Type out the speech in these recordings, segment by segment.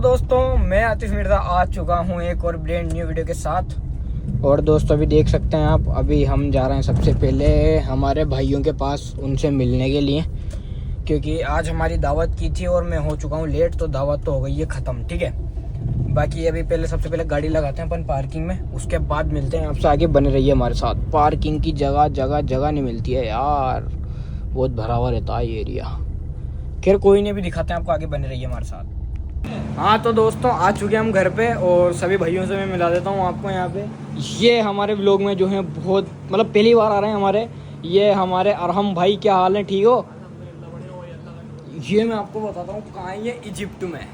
दोस्तों, मैं आतिश मिर्जा आ चुका हूँ एक और ब्रांड न्यू वीडियो के साथ। और दोस्तों अभी देख सकते हैं आप, अभी हम जा रहे हैं सबसे पहले हमारे भाइयों के पास उनसे मिलने के लिए, क्योंकि आज हमारी दावत की थी और मैं हो चुका हूँ लेट, तो दावत तो हो गई है ख़त्म। ठीक है, बाकी अभी सबसे पहले गाड़ी लगाते हैं अपन पार्किंग में, उसके बाद मिलते हैं आपसे। आगे बने रहिए हमारे साथ। पार्किंग की जगह नहीं मिलती है यार, बहुत भरा हुआ रहता है ये एरिया। खैर कोई नहीं, भी दिखाते हैं आपको, आगे बने रहिए हमारे साथ। हाँ तो दोस्तों आ चुके हैं हम घर पे, और सभी भाइयों से मैं मिला देता हूँ आपको यहाँ पे। ये हमारे व्लॉग में जो है बहुत मतलब पहली बार आ रहे हैं हमारे, ये हमारे अरहम भाई। क्या हाल है, ठीक हो? ये मैं आपको बताता हूँ कहाँ है, ये इजिप्ट में।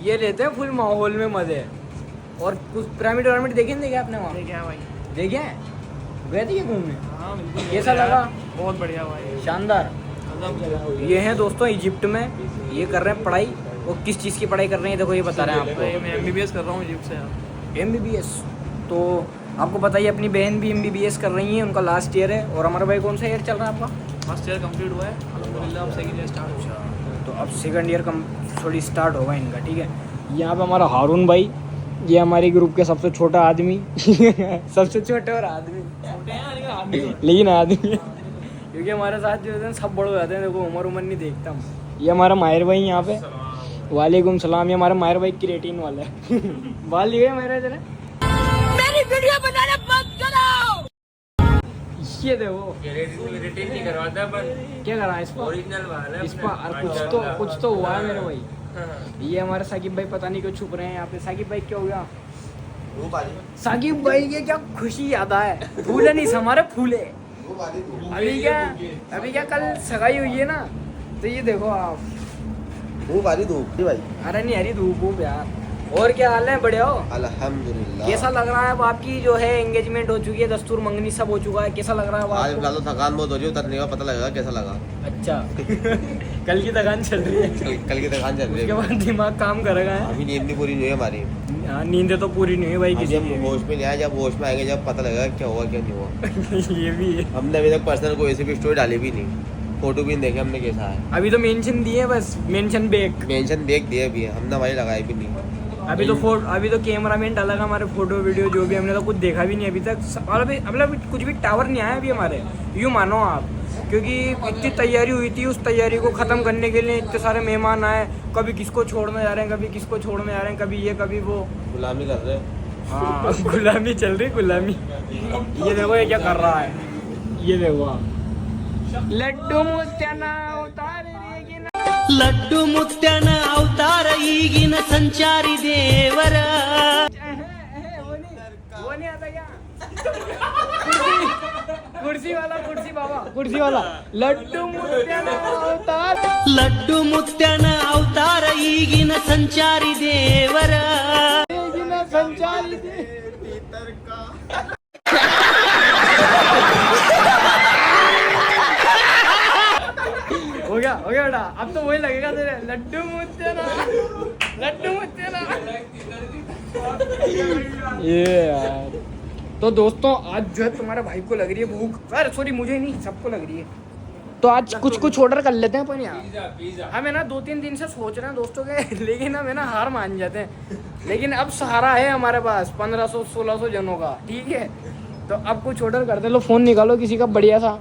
ये लेते हैं फुल माहौल में मज़े। और कुछ पिरामिड वारामिड देखे आपने वहाँ? देखे भाई, देखे गए थे ये घूमने? हाँ बिल्कुल। कैसा लगा? बहुत बढ़िया भाई, शानदार। ये हैं दोस्तों इजिप्ट में, ये कर रहे हैं पढ़ाई। और किस चीज़ की पढ़ाई कर रहे हैं देखो, ये बता रहे हैं आपको। मैं MBBS कर रहा हूँ इजिप्ट से। MBBS। तो आपको बताइए, अपनी बहन भी MBBS कर रही है, उनका लास्ट ईयर है। और हमारा भाई कौन सा ईयर चल रहा है आपका? फर्स्ट ईयर कंप्लीट हुआ है अल्हम्दुलिल्लाह, अब सेकंड ईयर स्टार्ट हो गया। तो अब सेकंड ईयर थोड़ी स्टार्ट होगा इनका। ठीक है, यहाँ पे हमारा हारून भाई, ये हमारे ग्रुप के सबसे छोटा आदमी सबसे छोटे और आदमी छोटे हैं लेकिन आदमी है, क्योंकि हमारे साथ जो है सब बड़े हो जाते हैं। देखो उम्र नहीं देखता हम। ये हमारा माहिर भाई यहाँ पे, वालेकुम सलाम। ये हमारा माहिर भाई क्रिएटिन वाला है बाल लिए मेरे जरा, मेरी वीडियो बनाना बंद करो। ये देखो क्रिएटिन नहीं करवाता, पर क्या करा इसको, ओरिजिनल वाला है इस पर कुछ तो हुआ है मेरे भाई। ये हमारे साकिब भाई पता नहीं क्यों छुप रहे हैं यहाँ पे। साकिब भाई क्या हो गया? साकिब भाई के क्या खुशी याद है, फूले नहीं हमारे फूले। अभी क्या कल सगाई हुई है ना, तो ये देखो आप, धूप आ रही धूप भाई। अरे नहीं हरी धूप यार। और क्या हाल है, बढ़िया हो? अल्हम्दुलिल्लाह। कैसा लग रहा है अब आपकी जो है एंगेजमेंट हो चुकी है, दस्तूर मंगनी सब हो चुका है, कैसा लग रहा है अब आज आपको? फिलहाल तो थकान बहुत हो रही है, उतरने का पता लगेगा कैसा लगा। अच्छा कल की थकान चल रही है, कल की थकान चल रही उसके है, बाद दिमाग काम करेगा। अभी नींद नहीं पूरी नहीं है हमारी। हाँ, नींदें तो पूरी नहीं है भाई अभी किसी हम की होश में नहीं आए, जब होश में आएंगे जब पता लगेगा क्या हुआ क्या नहीं हुआ। भी। ये भी है। हमने अभी तक पर्सनल कोई ऐसी भी स्टोरी डाली भी नहीं, फोटो भी नहीं देखे हमने कैसा है। अभी तो मेंशन दिए, बस मेंशन बैक। मेंशन देख दिए भी है हमने, भाई लगाए भी नहीं। अभी तो कैमरामैन डाला हमारे फोटो वीडियो जो भी, हमने तो कुछ देखा भी नहीं अभी तक। और अभी मतलब कुछ भी टावर नहीं आया अभी हमारे, यूँ मानो आप। क्योंकि इतनी तैयारी हुई थी, उस तैयारी को ख़त्म करने के लिए इतने सारे मेहमान आए। कभी किसको छोड़ने जा रहे हैं, कभी किसको छोड़ने जा रहे हैं, कभी ये कभी वो, गुलामी कर रहे। हाँ गुलामी चल रही, गुलामी। ये देखो ये क्या कर रहा है, ये देखो आप। लड्डू मुत्याना उतार लड्डू मुत्याನ ಅವತಾರ ಈಗಿನ ಸಂಚಾರಿ ದೇವರ वो नहीं आता क्या? कुर्सी वाला लड्डू मुत्याना अवतार। ಲಡ್ಡು ಮುತ್ಯಾನ ಅವತಾರ ಈಗಿನ ಸಂಚಾರಿ ದೇವರ संचारी हो गया बेटा, अब तो वही लगेगा तेरे। लड्डू मुत्याना ये यार। तो दोस्तों आज जो है तुम्हारे भाई को लग रही है भूख, अरे सॉरी मुझे नहीं, सबको लग रही है। तो आज कुछ ऑर्डर कर लेते हैं अपन यार। हम है ना 2-3 दिन से सोच रहे हैं दोस्तों के, लेकिन हम है ना हार मान जाते हैं। लेकिन अब सहारा है हमारे पास 1500-1600 जनों का, ठीक है। तो अब कुछ ऑर्डर करते। लो फोन निकालो किसी का बढ़िया सा।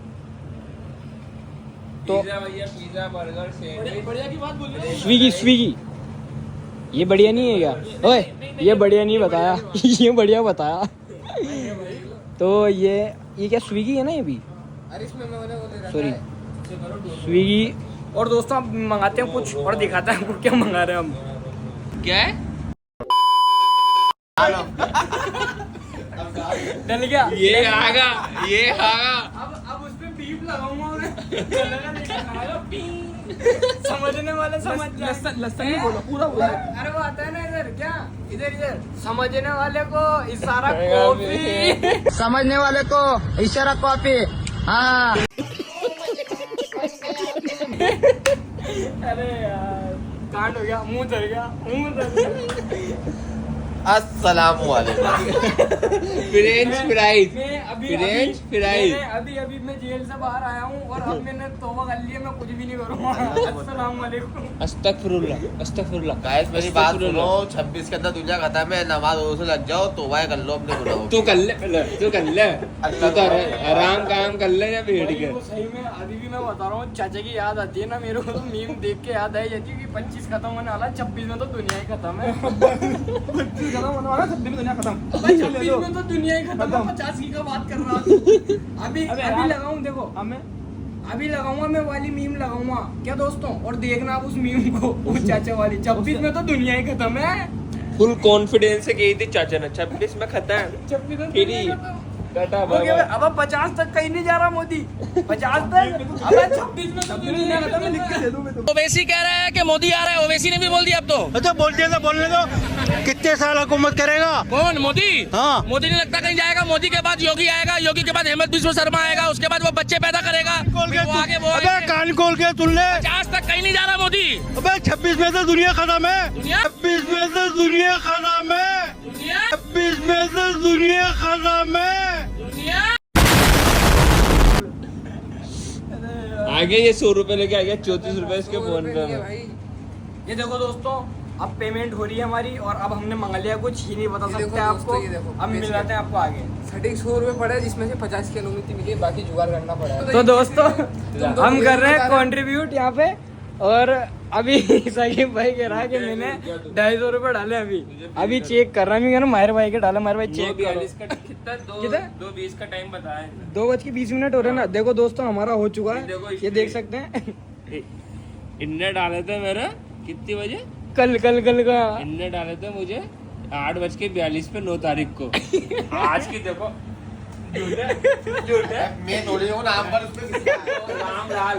तो पिज्जा बर्गर बढ़िया की बात बोलिए। स्विगी ये बढ़िया नहीं है क्या? ओए ये बढ़िया नहीं बताया ये बढ़िया बताया। तो ये क्या स्विगी है ना, ये भी सॉरी स्विगी। और दोस्तों अब मंगाते हैं कुछ और दिखाते हैं हमको क्या मंगा रहे हैं हम। क्या है? डल गया ये आगा अब उस पे बीप लगाऊंगा मैं। समझने वाले समझ जाए। लसन नहीं बोलो, पूरा बोलो। अरे वो आता है ना इधर, क्या इधर समझने वाले को इशारा कॉपी, समझने वाले को इशारा कॉपी। हाँ अरे यार कांड हो गया, मुंह धर गया। अस्सलामुअलैकुम। French fries, French fries. अभी मैं जेल से बाहर आया हूँ और अब मैंने तौबा कर लिया, मैं कुछ भी नहीं करूँगा। अस्सलाम वालेकुम। अस्तगफिरुल्लाह, अस्तगफिरुल्लाह। गाइस मेरी बात सुनो, 26 के अंदर दुनिया खत्म है, नमाज रोजे लग जाओ, तौबा कर लो अपने गुनाहों तू की। कर ले पहले, तू कर ले, तू तो आराम काम कर ले या बैठ के। वो सही में अभी भी मैं बता रहा हूँ, चाचा की याद आती है ना मेरे को, तो मीम देख के याद आई जाती है कि 25 खत्म होने वाला, 26 में तो दुनिया ही खत्म है। 25 खत्म होने वाला, 26 में दुनिया खत्म। 26 में तो दुनिया ही खत्म है, 50 की का बात कर रहा हूँ। अभी लगाऊं, देखो हमें अभी लगाऊंगा, मैं वाली मीम लगाऊंगा क्या दोस्तों, और देखना आप उस मीम को, वो चाचा वाली 26 में तो दुनिया ही खत्म है। फुल कॉन्फिडेंस से गई थी चाचा ने, 26 में खत्म। 26 में तेरी टाटा हो बाय गया, बाय। अब 50 तक कहीं नहीं जा रहा मोदी, 50 तक, अब 26 में तो दुनिया खत्म है, लिख के दे दूं मैं तो। ओवैसी कह रहा है कि मोदी आ रहा है, ओवैसी ने भी बोल दिया अब तो। अच्छा बोल दिया तो बोलने दो, कितने साल हुकूमत करेगा? कौन? मोदी? हाँ। मोदी नहीं लगता कहीं जाएगा। मोदी के बाद योगी आएगा, योगी के बाद हेमंत बिस्वा शर्मा आएगा, उसके बाद वो बच्चे पैदा करेगा, फिर वो आगे वो अबे आएंगे। कान खोल के सुन ले, 50 तक कहीं नहीं जा रहा मोदी। अबे 26 में तो दुनिया खत्म है, दुनिया? 26 में तो दुनिया खत्म है, दुनिया 26 में तो दुनिया खत्म है। दुनिया आगे ये 100 रुपए लेके आ गया, 34 रुपए इसके फोन पे में। ये देखो दोस्तों, अब पेमेंट हो रही है हमारी, और अब हमने मंगा लिया कुछ ही नहीं बता सकते आपको, अब मिलाते हैं आपको आगे। सटीक 100 रुपए पड़े, जिसमें से 50 की अनुमति मिली है, बाकी जुगाड़ करना पड़ा है। तो दोस्तों हम कर रहे हैं कंट्रीब्यूट यहाँ पे, और अभी साकिब भाई कह रहा है कि मैंने 250 रुपए डाले, अभी चेक कर रहा हूँ, माहिर भाई के डाले, माहिर भाई चेक करो। कितना? 2:20 का टाइम बताया। 2:20 हो रहे ना। देखो दोस्तों हमारा हो चुका देखो है, ये देख सकते हैं। इनने डाले थे मेरे कितनी बजे? कल का इनने डाले थे मुझे 8:42 पे 9 तारीख को। आज की देखो, झूठे मैं थोड़ी हूँ नाम पर उसमें रामलाल।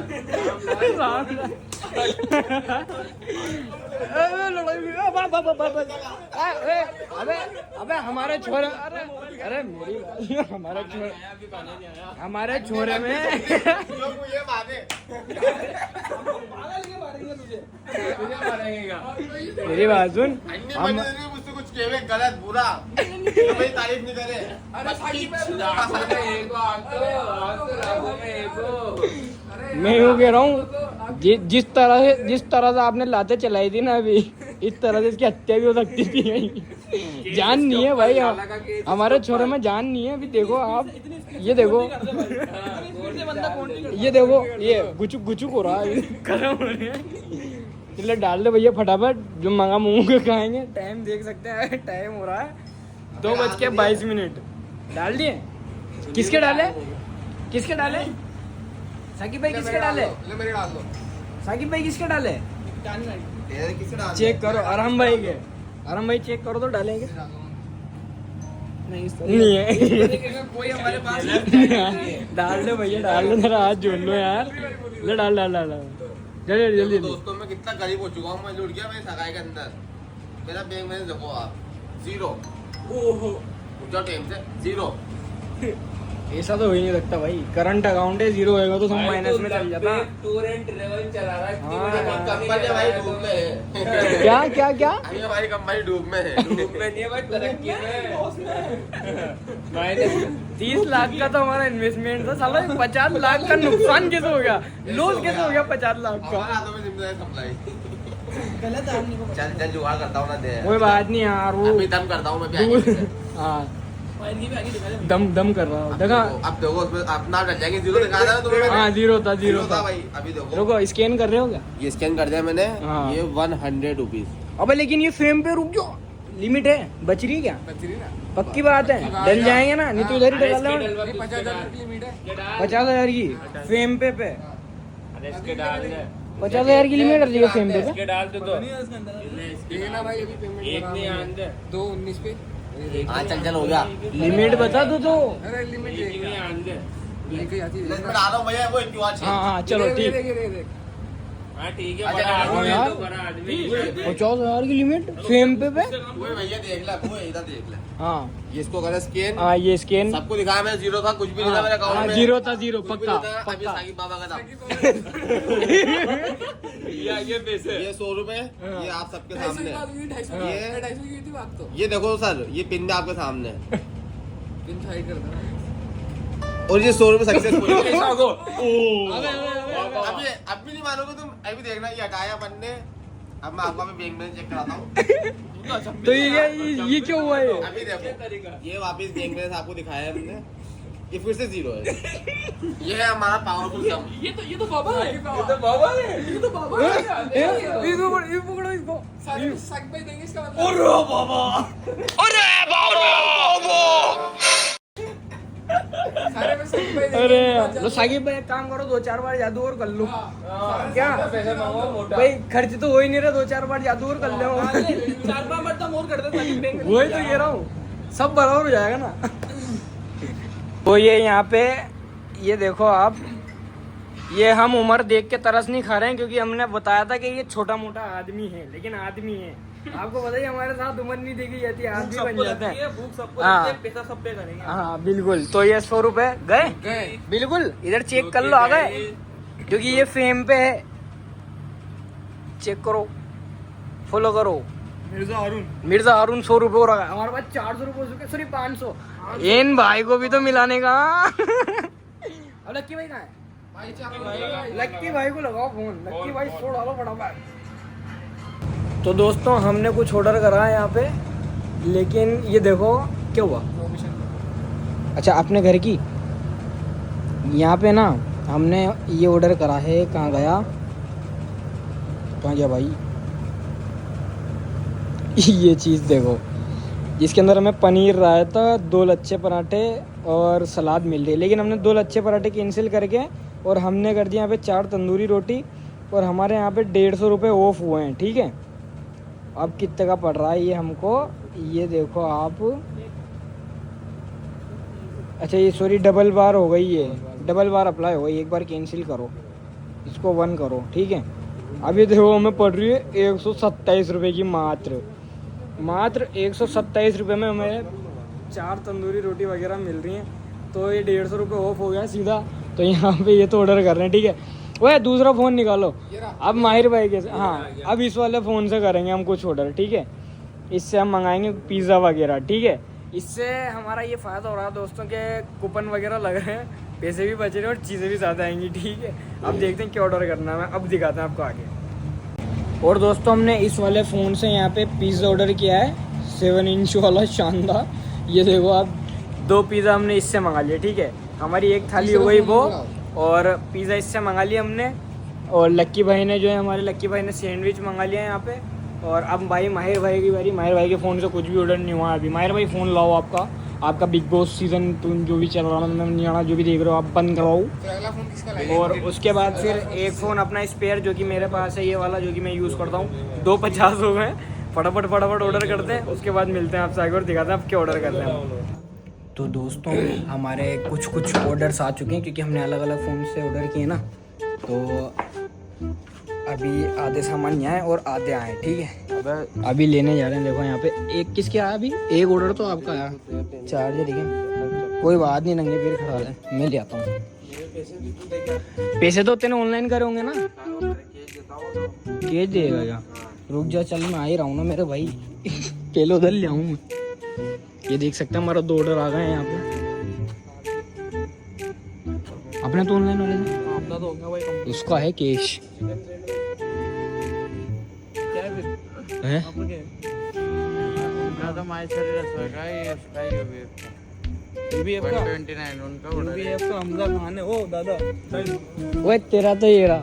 अबे हमारे छोरे, अरे मेरी हमारे छोरे में ये माने मेरी बात सुन, हम मुझसे कुछ कहे गलत बुरा तो मेरी तारीफ नहीं करे। मैं यूँ कह रहा हूँ, जिस तरह से आपने लाते चलाई थी ना अभी, इस तरह से इसकी हत्या भी हो सकती थी कहीं। जान नहीं है भाई, हमारे छोरे में जान नहीं है। अभी देखो आप, ये देखो, ये गुचुक हो रहा है, गर्म हो रहे हैं। चलो डाल दे भैया फटाफट, जो मंगा मुँह के खाएंगे। टाइम देख सकते हैं, टाइम हो रहा है 2:22। डाल दिए? किसके डाले? साकिब भाई किसके डाले? मेरे डाल दो। साकिब भाई किसके डाले? तेरे किसे डाल चेक करो, आराम भाई के। आराम भाई चेक करो तो डालेंगे। नहीं है कोई हमारे पास डाल दो भैया, डाल दो, मेरा हाथ जोड़ लो यार। ले डाल जल्दी। दोस्तों मैं कितना गरीब हो चुका हूँ, मैं लुट गया मेरी सगाई के अंदर। मेरा बैंक में देखो आप, 0। ओहो उठो टाइम से 0। ऐसा तो हो ही नहीं सकता भाई, करंट अकाउंट है, 0 होएगा तो सब माइनस में चल जाता। टूर एंड ट्रेवल चला रहा है। कंपनी हमारी डूब में है। क्या अभी हमारी कंपनी डूब में है। ग्रुप में नहीं है भाई, तरक्की में। माइनस 30 लाख का तो हमारा इन्वेस्टमेंट था, साला 50 लाख का नुकसान कैसे हो गया, लॉस कैसे हो गया 50 लाख का? हमारे हाथों में जिम्मेदारी सप्लाई। चल जुगाड़ करता हूँ ना दे। कोई बात नहीं यार, वो अभी दम करता हूँ मैं भी आगे से। हाँ दम कर रहा हूँ। देखा अब देखो उसमें अपना डल जाएंगे, 0 दिखा था ना तुम्हें। हाँ 0 था। भाई अभी देखो, रुको स्कैन कर रहे हो क्या? ये स्कैन कर दिया मैंने। हाँ। ये 100 रुपीज। अबे लेकिन ये फेम पे रुक जाओ, लिमिट है, बच रही क्या? पक्की बात है, डल जाएंगे ना, नहीं तो उधर ही डल 50,000 की लिमिट है। 50,000 की फेम पे इसके डाल दे, 50,000 की लिमिट कर दी है फेम पे। इसके डाल दे तो ये ना भाई, अभी पेमेंट एक नहीं आन दे, 2:19 पे। हाँ चल हो गया। लिमिट बता दो तो। अरे लिमिट एक नहीं आन दे। लेके आती है। मैं डाल रहा हूँ भैया, वो क्यों आज हाँ चलो ठीक। देख हाँ ठीक है, बड़ा आदमी है तो बड़ा आदमी। 50,000 की लिमिट फेम पे वो भैया देख ले, वो इधर देख ले, हाँ ये इसको करे स्कैन, हाँ ये स्कैन सबको दिखाया मैं, जीरो था, कुछ भी नहीं था मेरे अकाउंट में, जीरो था, जीरो कुछ भी पक्का नहीं था, अभी पक्का। साकिब बाबा का था। ये पैसे ये 100 रुपए, ये आप सबके सामने है। 250 की थी बात तो। ये देखो सर, ये पिन आपके सामने है। पिन साइड कर देना। और ये 100 रुपए सक्सेसफुल। अबे अभी नहीं मानोगे तुम, अभी देखना, ये हटाया अपन ने। अब मैं आपको बैंक में चेक कराता हूँ। तो ये क्या हुआ है? अभी देखो, ये वापस बैंक में आपको दिखाया हमने, ये फिर से जीरो है। ये है हमारा पावरफुल सम। ये तो बाबा है। ये पकड़ो इसको। साकिब भाई देंगे इसका मतलब। सारे में साकिब भाई देंगे। अरे तो साकिब भाई एक काम करो, 2-4 बार जादू और कर लो। क्या पैसे मांगो मोटा। भाई खर्च तो हो ही नहीं रहा, 2-4 बार जादू और कर लो। 4 बार तो मोर कर दे साकिब बैंक में। वही तो कह रहा हूँ, सब बराबर हो जाएगा ना। तो ये यहाँ पे ये देखो आप, ये हम उम्र देख के तरस नहीं खा रहे हैं, क्योंकि हमने बताया था कि ये छोटा मोटा आदमी है, लेकिन आदमी है। आपको पता ही हमारे साथ उम्र नहीं देखी जाती, आदमी बन जाते हैं। भूख सबको हाँ। लगती है, पैसा सब पे करेंगे। हाँ बिल्कुल। तो ये 100 रुपए गए बिल्कुल, इधर चेक कर लो, आ गए, क्योंकि ये फेम पे है। चेक करो, फॉलो करो। मिर्जा अरुण 100 रुपए हो रहा है हमारे पास, 400 रुपए हो चुके, सॉरी 500। इन भाई को भी तो मिलाने का। अब लक्की भाई कहाँ है? लक्की भाई को लगाओ फोन, लक्की भाई 100 डालो फटाफट। तो दोस्तों हमने कुछ ऑर्डर करा है यहाँ पे, लेकिन ये देखो क्या हुआ। अच्छा अपने घर की, यहाँ पे ना हमने ये ऑर्डर करा है, कहाँ गया भाई? ये चीज़ देखो, जिसके अंदर हमें पनीर रायता, 2 लच्छे पराठे और सलाद मिल रही है, लेकिन हमने 2 लच्छे पराठे कैंसिल करके और हमने कर दिया यहाँ पे 4 तंदूरी रोटी, और हमारे यहाँ पे 150 रुपये ऑफ हुए हैं, ठीक है। अब कितने का पड़ रहा है ये हमको, ये देखो आप। अच्छा ये सॉरी डबल बार हो गई है, डबल बार अप्लाई हो गई, एक बार कैंसिल करो, इसको 1 करो, ठीक है। अब ये देखो हमें पड़ रही है 127 रुपये की, मात्र 127 रुपये में हमें 4 तंदूरी रोटी वगैरह मिल रही हैं। तो ये 150 रुपये ऑफ हो गया सीधा। तो यहाँ पे ये तो ऑर्डर कर रहे हैं, ठीक है। वह दूसरा फ़ोन निकालो, अब माहिर भाई के, हाँ अब इस वाले फ़ोन से करेंगे हम कुछ ऑर्डर, ठीक है। इससे हम मंगाएंगे पिज़्ज़ा वगैरह, ठीक है। इससे हमारा ये फ़ायदा हो रहा है दोस्तों के कूपन वगैरह लग रहे हैं, पैसे भी बच रहे हैं और चीज़ें भी ज़्यादा आएंगी, ठीक है। अब देखते हैं क्या ऑर्डर करना है, अब दिखाते हैं आपको आगे। और दोस्तों हमने इस वाले फ़ोन से यहाँ पे पिज़्ज़ा ऑर्डर किया है, 7 इंच वाला शानदार। ये देखो आप, 2 पिज़्ज़ा हमने इससे मंगा लिया, ठीक है। हमारी एक थाली हो गई वो, और पिज़्ज़ा इससे मंगा लिया हमने। और लक्की भाई ने जो है, हमारे लक्की भाई ने सैंडविच मंगा लिया है यहाँ पे। और अब भाई माहिर भाई की बारी, माहिर भाई के फ़ोन से कुछ भी ऑर्डर नहीं हुआ अभी। माहिर भाई फ़ोन लाओ, आपका बिग बॉस सीज़न तुम जो भी चल रहा है, नहीं आना, जो भी देख रहे हो आप बंद करवाओ। अगला फोन किसका लगेगा? और उसके बाद फिर एक फ़ोन अपना स्पेयर जो कि मेरे पास है, ये वाला जो कि मैं यूज़ करता हूँ। 250 हो गए, फटाफट ऑर्डर करते हैं, उसके बाद मिलते हैं आपसे आगे और दिखाते हैं आप क्या ऑर्डर करते हैं। तो दोस्तों हमारे कुछ ऑर्डर्स आ चुके हैं, क्योंकि हमने अलग अलग फ़ोन से ऑर्डर किए ना। तो अभी आधे सामान यहाँ है और आधे आए, ठीक है। अभी लेने जा रहे हैं। देखो यहाँ पे एक किसके आया, अभी एक ऑर्डर तो आपका आया, चार्जर, ठीक है। कोई बात नहीं, नंगे पैर खड़ा है, मैं ले आता हूँ। पैसे तो तेने ऑनलाइन करे होंगे ना? कैश देगा क्या? रुक जा, चल मैं आ ही रहा हूँ ना मेरे भाई। पहले उधर ले आऊँ मैं। ये देख सकते हैं हमारा 2 ऑर्डर आ गए हैं यहाँ पे। अपने तो ऑनलाइन वाले ने, उसका है कैश है। वो तेरा तो ये रहा,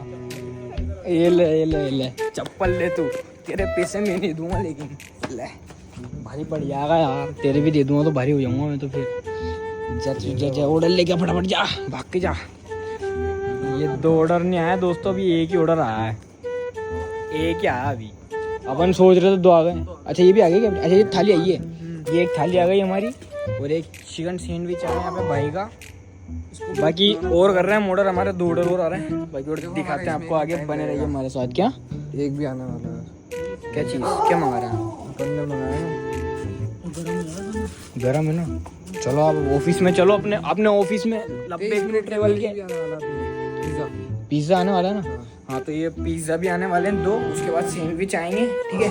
ये ले चप्पल ले तू, तेरे पैसे मैं नहीं दूंगा, लेकिन ले भारी पड़ जाएगा यार, तेरे भी दे दूंगा तो भारी हो जाऊंगा मैं तो। फिर जा ऑर्डर लेके फटाफट जा, भाग के जा। ये 2 ऑर्डर नहीं आया दोस्तों, अभी एक ही ऑर्डर आया है, एक ही आया अभी। अपन सोच रहे थे 2 आ गए। अच्छा ये भी आ गई क्या? अच्छा ये थाली आई है, ये एक थाली आ गई हमारी, और एक चिकन सैंडविच आया यहाँ पे भाई का, बाकी और कर रहे हैं ऑर्डर, हमारे 2 ऑर्डर और आ रहे हैं, बाकी ऑर्डर दिखाते हैं आपको आगे, बने रहिए हमारे साथ। क्या एक भी आने वाला है। क्या चीज़ क्या मंगा रहे हैं? गन्ने मंगाया ना, गरम है ना। चलो आप ऑफिस में चलो, अपने अपने ऑफिस में 1 मिनट ट्रेवल के भी आने वाला है पिज्जा। पिज़्ज़ा आने वाला है ना। हाँ तो ये पिज़्ज़ा भी आने वाले हैं 2, उसके बाद सैंडविच आएंगे, ठीक है।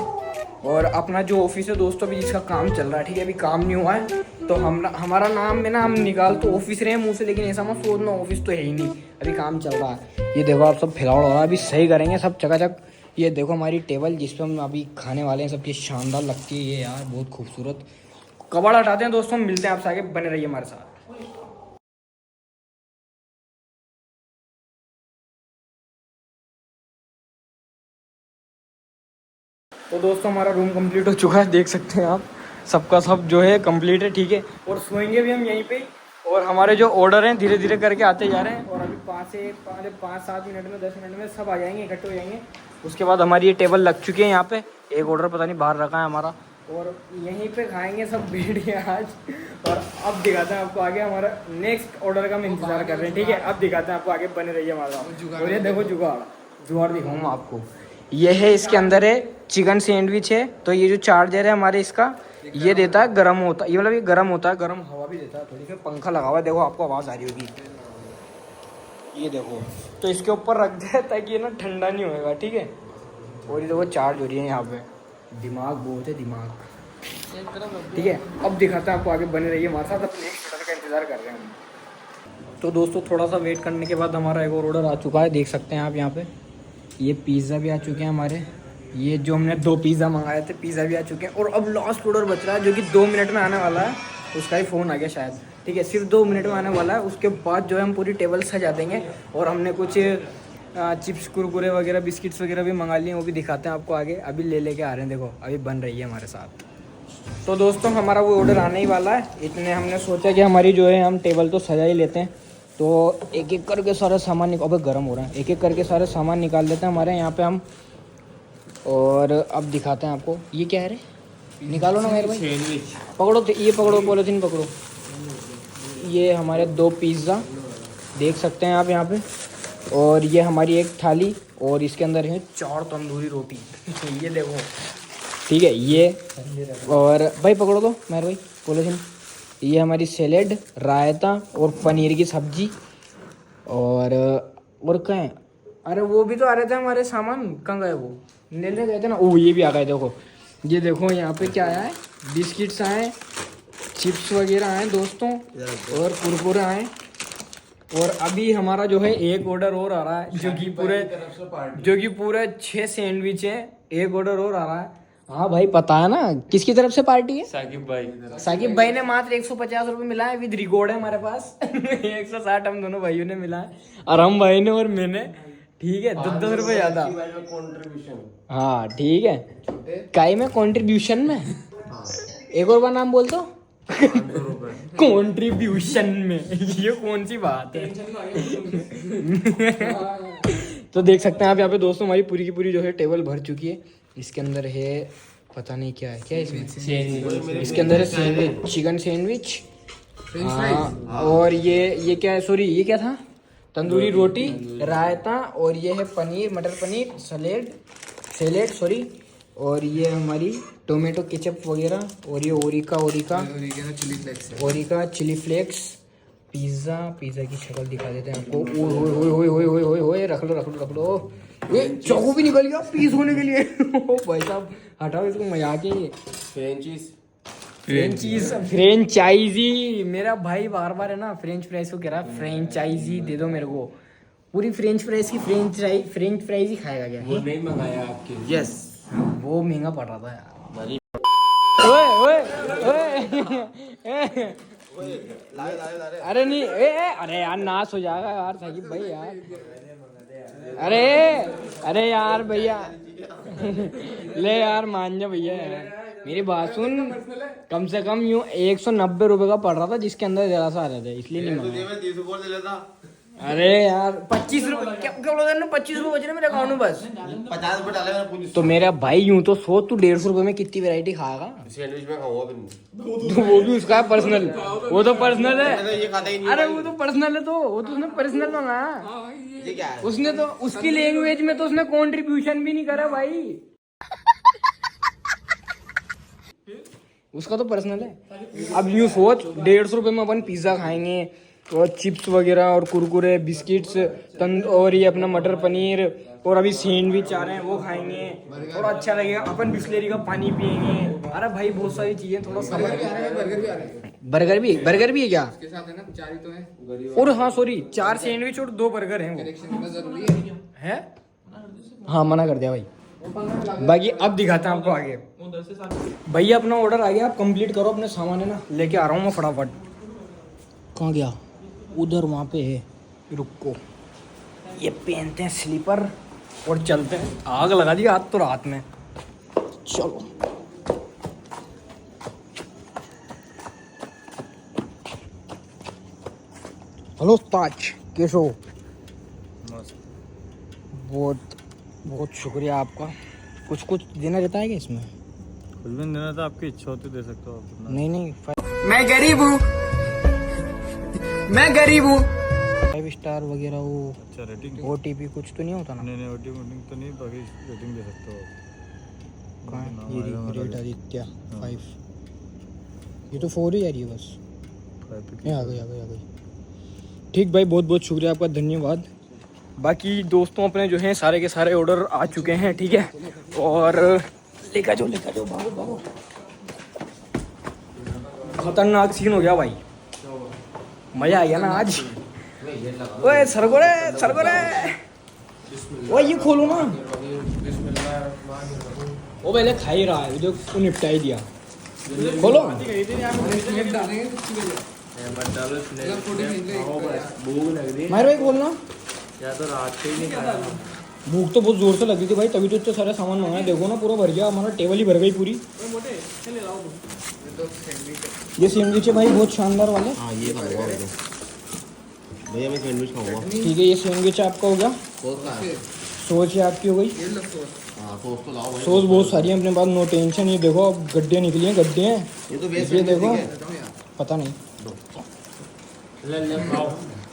और अपना जो ऑफिस है दोस्तों, अभी जिसका काम चल रहा है, ठीक है, अभी काम नहीं हुआ है, तो हम हमारा नाम में ना हम निकाल तो ऑफिस रहे हैं मुँह से, लेकिन ऐसा मत सोचना ऑफिस तो है ही नहीं, अभी काम चल रहा है। ये देखो आप सब फिलहाल हो रहा है, अभी सही करेंगे सब चकाचक। ये देखो हमारी टेबल जिस पर हम अभी खाने वाले हैं, सब चीज़ शानदार लगती है ये यार, बहुत खूबसूरत। कबाड़ हटाते हैं दोस्तों, मिलते हैं आपसे आगे, बने रहिए हमारे साथ। तो दोस्तों हमारा रूम कंप्लीट हो चुका है, देख सकते हैं आप, सबका सब जो है कंप्लीट है, ठीक है। और सोएंगे भी हम यहीं पे, और हमारे जो ऑर्डर हैं धीरे धीरे करके आते जा रहे हैं, और अभी 5-7 मिनट में 10 मिनट में सब आ जाएंगे, इकट्ठे हो जाएंगे। उसके बाद हमारी ये टेबल लग चुकी है यहाँ पे, एक ऑर्डर पता नहीं बाहर रखा है हमारा, और यहीं पे खाएंगे सब बैठ के आज। और अब दिखाते हैं आपको आगे, हमारा नेक्स्ट ऑर्डर का हम इंतजार कर रहे हैं, ठीक है। अब दिखाते हैं आपको आगे, बने रहिए हमारे साथ। और ये देखो जुगाड़ दिखाऊंगा आपको, ये है, इसके अंदर है चिकन सैंडविच है। तो ये जो चार्जर है हमारे इसका, ये देता है गर्म होता है, ये मतलब ये गर्म होता है, गर्म हवा भी देता है थोड़ी सी, पंखा लगा हुआ है, देखो आपको आवाज़ आ रही होगी, ये देखो। तो इसके ऊपर रख दे ताकि ये ना ठंडा नहीं होएगा, ठीक है। और ये देखो चार्ज हो रही है यहाँ पे, दिमाग बहुत है दिमाग, ठीक है। अब दिखाते हैं आपको आगे, बने रहिए हमारे साथ, अपने नेक्स्ट ऑर्डर का इंतजार कर रहे हैं हम। तो दोस्तों थोड़ा सा वेट करने के बाद हमारा एक और ऑर्डर आ चुका है, देख सकते हैं आप यहाँ पे, ये पिज़्ज़ा भी आ चुके हैं हमारे, ये जो हमने 2 पिज़्ज़ा मंगाए थे, पिज़्ज़ा भी आ चुके हैं। और अब लास्ट ऑर्डर बच रहा है जो कि 2 मिनट में आने वाला है, उसका ही फ़ोन आ गया शायद, ठीक है, सिर्फ 2 मिनट में आने वाला है। उसके बाद जो है हम पूरी टेबल सजा देंगे। और हमने कुछ चिप्स कुरकुरे वगैरह बिस्किट्स वगैरह भी मंगा लिए, वो भी दिखाते हैं आपको आगे, अभी लेके आ रहे हैं, देखो अभी बन रही है हमारे साथ। तो दोस्तों हमारा वो ऑर्डर आने ही वाला है, इतने हमने सोचा कि हमारी जो है हम टेबल तो सजा ही लेते हैं, तो एक एक करके सारा सामान अबे गर्म हो रहा है, एक एक करके सारे सामान निकाल लेते हैं हमारे यहाँ पे हम। और अब दिखाते हैं आपको, ये क्या है रे, निकालो ना मेरे भाई, पकड़ो, ये पकड़ो, पॉलीथीन पकड़ो। ये हमारे 2 पिज़्ज़ा देख सकते हैं आप यहाँ पे, और ये हमारी एक थाली, और इसके अंदर है 4 तंदूरी रोटी ये देखो, ठीक है, ये। और भाई पकड़ो तो मेरे भाई पॉलीथीन, ये हमारी सैलेड, रायता और पनीर की सब्जी। और कहाँ है, अरे वो भी तो आ रहे थे हमारे सामान, कहाँ गए वो, लेने गए थे ना, ओ ये भी आ गए, देखो ये देखो यहाँ पे क्या आया है, बिस्किट्स आए, चिप्स वगैरह आए दोस्तों, और कुरकुरे आए। और अभी हमारा जो है एक ऑर्डर और आ रहा है, जो कि पूरे 6 सैंडविच है, एक ऑर्डर और आ रहा है। हाँ भाई पता है ना किसकी तरफ से पार्टी है, साकिब भाई ने मात्र 150 रुपये मिला है, विद रिकॉर्ड है हमारे पास 160 हम दोनों भाइयों ने मिला है, और हम भाई ने और मैंने, ठीक है, 10 रुपये ज्यादा। हाँ ठीक है, काई में कंट्रीब्यूशन में, एक और बार नाम बोल दो कंट्रीब्यूशन में, ये कौन सी बात है तो देख सकते हैं आप यहाँ पे दोस्तों, हमारी पूरी की पूरी जो है टेबल भर चुकी है। इसके अंदर है पता नहीं क्या है, क्या है इसमें, इसके अंदर है सैंडविच, चिकन सैंडविच, और ये क्या है, सॉरी ये क्या था, तंदूरी रोटी, रायता, और ये है पनीर, मटर पनीर, सैलेड सॉरी, और ये हमारी टोमेटो केचप वगैरह, और ये ओरिका चिली फ्लेक्स, पिज़्ज़ा की शक्ल दिखा देते हैं आपको, ओए रख लो, ये चाकू भी निकल गया पीस होने के लिए ओ भाई साहब हटाओ इसको, मजाक है ये। फ्रेंचाइजी, मेरा भाई बार बार है ना फ्रेंच फ्राइज को कह रहा है, फ्रेंचाइजी दे दो मेरे को, पूरी फ्रेंच फ्राइज की फ्रेंच फ्राइज ही खाएगा क्या, वो नहीं मंगाया आपके लिए, यस वो महंगा पड़ रहा था यार। ओए अरे नहीं, अरे यार नाश हो जाएगा यार साकिब भाई यार, अरे यार भैया ले यार मान जा भैया यार, मेरी बात सुन, कम से कम यूँ 190 रुपये का पड़ रहा था, जिसके अंदर जरा सा आ रहे थे, इसलिए नहीं मंगाया। अरे यार 25 रुपए क्या बोला 25 रुपए बच रहे मेरे अकाउंट में बस। 50 रुपए डाले मैंने पूरी तो मेरा भाई यूं तो सोच तू 150 रुपए में कितनी वैरायटी खाएगा। सैंडविच में खाऊंगा फिर। तो वो भी उसका पर्सनल, वो तो पर्सनल मैंने है। तो ये खाता ही नहीं। अरे वो तो पर्सनल है, तो वो तो उसने पर्सनल मंगाया। ये क्या है? उसने तो उसकी लैंग्वेज में तो उसने कंट्रीब्यूशन भी नहीं करा भाई। उसका तो पर्सनल है। अब यूं सोच 150 रुपए में अपन पिज्जा खाएंगे और चिप्स वगैरह और कुरकुरे बिस्किट्स और ये अपना मटर पनीर और अभी सैंडविच आ रहे हैं वो खाएंगे, थोड़ा अच्छा लगेगा। अपन बिस्लेरी का पानी पियेंगे। अरे भाई बहुत सारी चीजें, थोड़ा समझ। बर्गर भी है क्या? के साथ है ना 4 ही तो है। और हाँ सॉरी 4 सैंडविच और 2 बर्गर हैं वो। कनेक्शन जरूरी है। हाँ मना कर दिया भाई। बाकी अब दिखाते हैं आपको आगे। भैया अपना ऑर्डर आ गया, आप कंप्लीट करो अपने सामान है ना, लेके आ रहा हूँ मैं फटाफट। कहाँ गया? उधर वहाँ पे है, रुको। ये पहनते हैं स्लीपर और चलते हैं। आग लगा दी आज तो रात में। चलो हेलो ताज, कैसे हो? बहुत बहुत शुक्रिया आपका। कुछ देना रहता है क्या इसमें? कुछ भी नहीं देना था, आपकी इच्छा होती दे सकते हो आप अपना। नहीं मैं गरीब हूँ, मैं गरीब हूँ। 5 स्टार वगैरह वो अच्छा रेटिंग? OTP कुछ तो नहीं होता ना? नहीं वोटिंग तो नहीं, बाकी रेटिंग दे सकते हो आप। कहाँ है? नाम ये आएगा हमारा। ग्रेट आदित्य 5। ये तो 4 ही आ रही है बस। 5 पे ये आ गई। ठीक भाई, बहुत बहुत शुक्रिया आपका, धन्यवाद। बाकी दोस्तों अपने जो हैं सारे के सारे ऑर्डर आ चुके हैं, ठीक है। और लेकर जाओ भागो। खतरनाक सीन हो गया भाई, मजा आ गया ना आज। ओए सरगोरे ओए ये खोलो ना। वो पहले खा ही रहा है, जो निपटा ही दिया। खोलो मार भाई, खोलना। या तो रात से ही नहीं खाया। भूख तो बहुत जोर से लगी थी भाई, तभी तो इतने सारे सामान मंगाए। देखो ना पूरा भर गया, हमारा टेबल ही भर गई पूरी। ये सैंडविच है भाई, बहुत शानदार वाले। हाँ ये खाऊंगा भैया, मैं सैंडविच खाऊंगा। ठीक है, ये सैंडविच आपका हो गया। सॉस का है? सॉस ये आपकी हो गई। हाँ सॉस तो लाओ भाई। सॉस बहुत सारी है अपने पास, नो टेंशन। ये देखो अब गड्ढे निकली हैं, गड्ढे हैं। ये तो बेस्ट ये देखो, पता नहीं।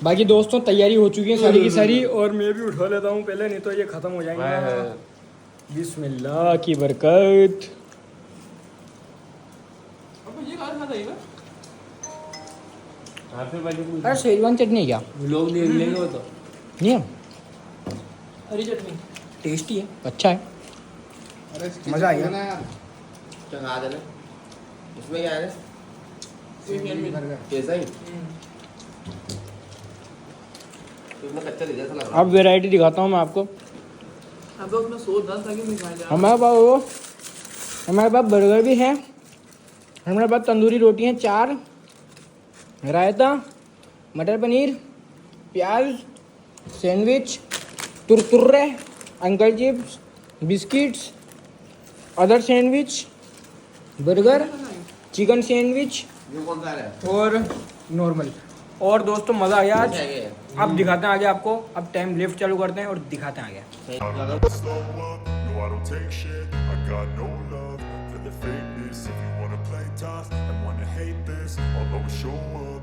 बाकी दोस्तों तैयारी हो चुकी है सारी की सारी, और मैं भी उठा लेता हूँ पहले, नहीं तो ये खत्म हो जाएंगे। बिस्मिल्लाह की बरकत। अरे शेजवान चटनी है क्या? लोग देख लेंगे वो तो। नहीं है, हरी चटनी टेस्टी है, अच्छा है, मजा आ गया। चखा देना। इसमें क्या है? कैसा ही? इसमें कच्चा दे जैसा लग रहा है। अब वैरायटी दिखाता हूँ मैं आपको। अब तो उसमें सोच था कि निकाल जा। हमारे पास बर्गर भी है, हमारे पास तंदूरी रोटी हैं 4, रायता, मटर पनीर, प्याज, सैंडविच, तुरतुर्रे, uncle chips, biscuits, other sandwich, burger, chicken sandwich ये कौन सा है? और नॉर्मल। और दोस्तों मज़ा आ गया आज। अब दिखाते हैं आगे आपको। अब टाइम लिफ्ट चालू करते हैं और दिखाते हैं आगे। Slow up, no I don't take shit. I got no love for the fakeness. If you wanna play tough and wanna hate this, I'll always show up.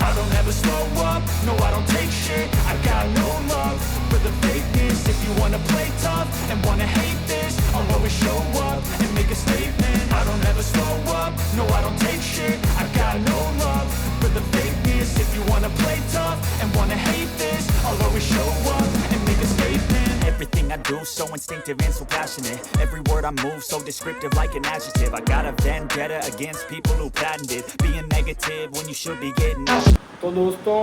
I don't ever slow up, no I don't take shit. I got no love for the fakeness. If you wanna play tough and wanna hate this, I'll always show up and make a statement. I don't ever slow up, no I don't take shit. I got no love for the fakeness. If you wanna play tough and wanna hate this, I'll always show up and make a statement. Everything I do so instinctive and so passionate. Every word I move so descriptive like an adjective. I got a vendetta against people who patented being negative when you should be getting out. तो दोस्तों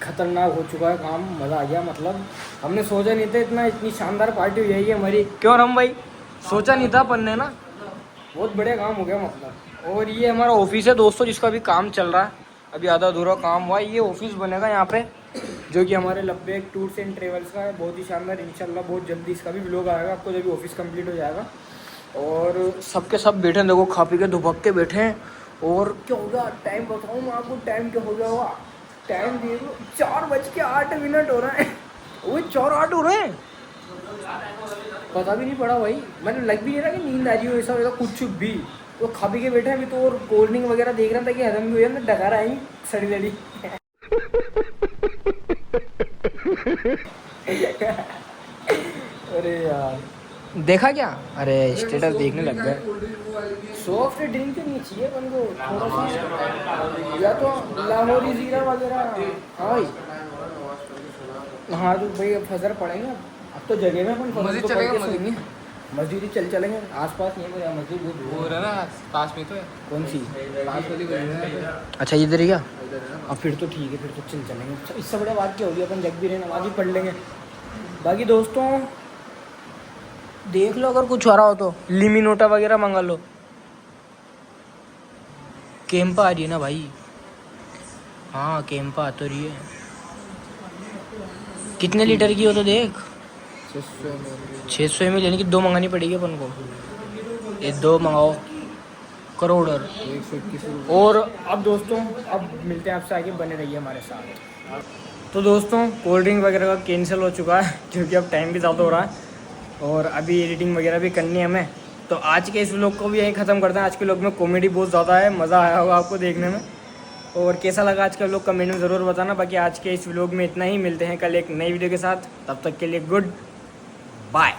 खतरनाक हो चुका है काम, मज़ा आ गया। मतलब हमने सोचा नहीं था इतनी शानदार पार्टी हो जाएगी हमारी, क्यों राम भाई? सोचा नहीं था अपन ने ना, बहुत बढ़िया काम हो गया मतलब। और ये हमारा ऑफिस है दोस्तों, जिसका भी काम चल रहा है, अभी आधा अधूरा काम हुआ। ये ऑफिस बनेगा यहाँ पे, जो कि हमारे लब्बैक टूर्स एंड ट्रेवल्स का है। बहुत ही शानदार, इंशाल्लाह बहुत जल्दी इसका भी व्लॉग आएगा आपको, जब भी ऑफिस कंप्लीट हो जाएगा। और सबके सब बैठे हैं, देखो खा पी के दुबक के बैठे हैं। और क्या हो गया टाइम बताऊँ मैं आपको, टाइम क्या हो गया होगा? टाइम देखो 4:08 हो रहा है। वो 4:08 हो रहे हैं, पता भी नहीं पड़ा भाई। मैंने लग भी नहीं रहा कि नींद आ रही हो, ऐसा होगा कुछ भी। तो खा पी के बैठे अभी तो, और कोल्ड ड्रिंक वगैरह देख रहा था कि हजम भी हो जाए ना, डकार आई सड़ी लड़ी। अरे यार देखा क्या? अरे स्टेटस देखने लग गए। सॉफ्ट ड्रिंक तो नहीं चाहिए अपन को, थोड़ा सा या तो लाहौरी जीरा वगैरह। हाँ भाई, हाँ तो भाई अब फजर पड़ेंगे। अब तो जगह में अपन मस्जिद चलेगा, मस्जिद ही चलेंगे। आसपास नहीं है मस्जिद, वो रहा ना पास में तो है। कौन सी? पास वाली गली है। अच्छा इधर ही क्या? अब फिर तो ठीक है, फिर तो चलेंगे। इससे बड़ा बात क्या होगी, अपन जग भी रहे नमाज ही पढ़ लेंगे। बाकी दोस्तों देख लो, अगर कुछ हो रहा हो तो लिमी नोटा वगैरह मंगा लो। कैंपा आ रही है ना भाई? हाँ कैंपा आ तो रही है। कितने लीटर की हो तो देख। 600 ml, यानी कि 2 मंगानी पड़ेगी अपन को। ये 2 मंगाओ, करोड़। और अब दोस्तों अब मिलते हैं आपसे आगे, बने रहिए हमारे साथ। तो दोस्तों कोल्ड ड्रिंक वगैरह का कैंसिल हो चुका है क्योंकि अब टाइम भी ज़्यादा हो रहा है और अभी एडिटिंग वगैरह भी करनी है हमें। तो आज के इस व्लॉग को भी यहीं ख़त्म करते हैं। आज के व्लॉग में कॉमेडी बहुत ज़्यादा है, मज़ा आया होगा आपको देखने में। और कैसा लगा आज का व्लॉग कमेंट में ज़रूर बताना। बाकी आज के इस व्लॉग में इतना ही, मिलते हैं कल एक नई वीडियो के साथ। तब तक के लिए गुड बाय।